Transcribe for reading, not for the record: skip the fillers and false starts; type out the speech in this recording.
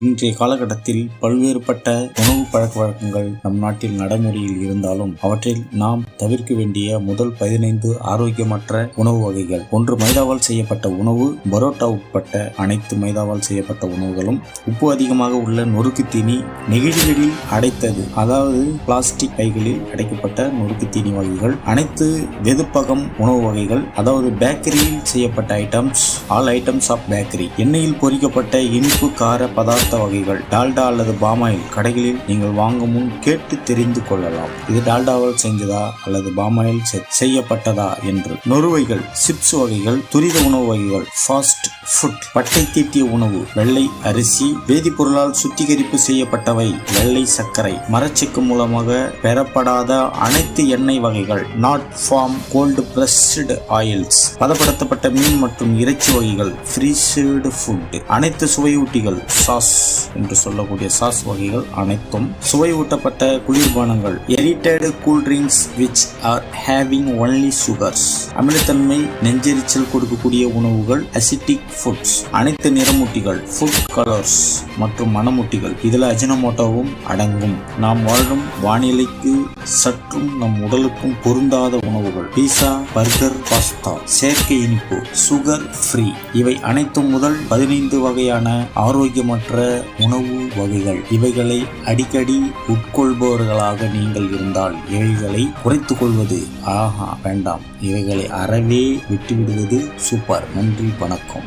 இன்றைய காலகட்டத்தில் பல்வேறுபட்ட உணவு பழக்க வழக்கங்கள் நம் நாட்டில் நடைமுறையில் இருந்தாலும் அவற்றில் நாம் தவிர்க்க வேண்டிய முதல் 15 ஆரோக்கியமற்ற உணவு வகைகள். 1. மைதாவால் செய்யப்பட்ட உணவு. பரோட்டா உட்பட்ட அனைத்து மைதாவால் செய்யப்பட்ட உணவுகளும். உப்பு அதிகமாக உள்ள நொறுக்கு தீனி. நெகிழிகளில் அடைத்தது, அதாவது பிளாஸ்டிக் பைகளில் அடைக்கப்பட்ட நொறுக்கு தீனி வகைகள். அனைத்து வெதுப்பகம் உணவு வகைகள், அதாவது பேக்கரியில் செய்யப்பட்ட items. All items of bakery. எண்ணெயில் பொரிக்கப்பட்ட இனிப்பு கார பதார்த்த வகைகள். டால்டா அல்லது பாமாயில் கடைகளில் நீங்கள் வாங்கும் முன் கேட்டு தெரிந்து கொள்ளலாம், இது டால்டாவால் செஞ்சதா அல்லது பாமாயில் செய்யப்பட்டதா என்று. நொறுவைகள், சிப்ஸ் வகைகள், துரித உணவு வகைகள், ஃபாஸ்ட் ஃபுட். பட்டை தீட்டிய உணவு. வெள்ளை அரிசி. வேதிப்பொருளால் சுத்திகரிப்பு செய்யப்பட்டவை. வெள்ளை சர்க்கரை. மரச்செக்கு மூலமாக பெறப்படாத அனைத்து எண்ணெய் வகைகள். Not from cold pressed oils. பதப்படுத்தப்பட்ட மீன் மற்றும் இறைச்சி வகைகள். Freezed food. அனைத்து சுவையூட்டிகள். சாஸ் என்று சொல்லக்கூடிய சாஸ் வகைகள் அனைத்தும். சுவையூட்டப்பட்ட குளிர்பானங்கள். Aerated cool drinks which are having only sugars. அமிலத்தன்மை, நெஞ்செரிச்சல் கொடுக்கக்கூடிய உணவுகள். Acidic foods. அனைத்து நிறமூட்டிகள். ஃபுட் கலர்ஸ் மற்றும் மணமூட்டிகள். இதில் அஜினமோட்டோவும் அடங்கும். நாம் வாழும் வானிலைக்கு சற்றும் நம் உடலுக்கும் பொருந்தாத உணவுகள். பீஸா, பர்கர், பாஸ்தா. செயற்கை இனிப்பு, சுகர் ஃப்ரீ. இவை அனைத்தும் முதல் 15 வகையான ஆரோக்கியமற்ற உணவு வகைகள். இவைகளை அடிக்கடி உட்கொள்பவர்களாக நீங்கள் இருந்தால் இவைகளை குறைத்துக் கொள்வது வேண்டாம். இவைகளை அறவே விட்டுவிடுவது சூப்பர். நன்றி, வணக்கம்.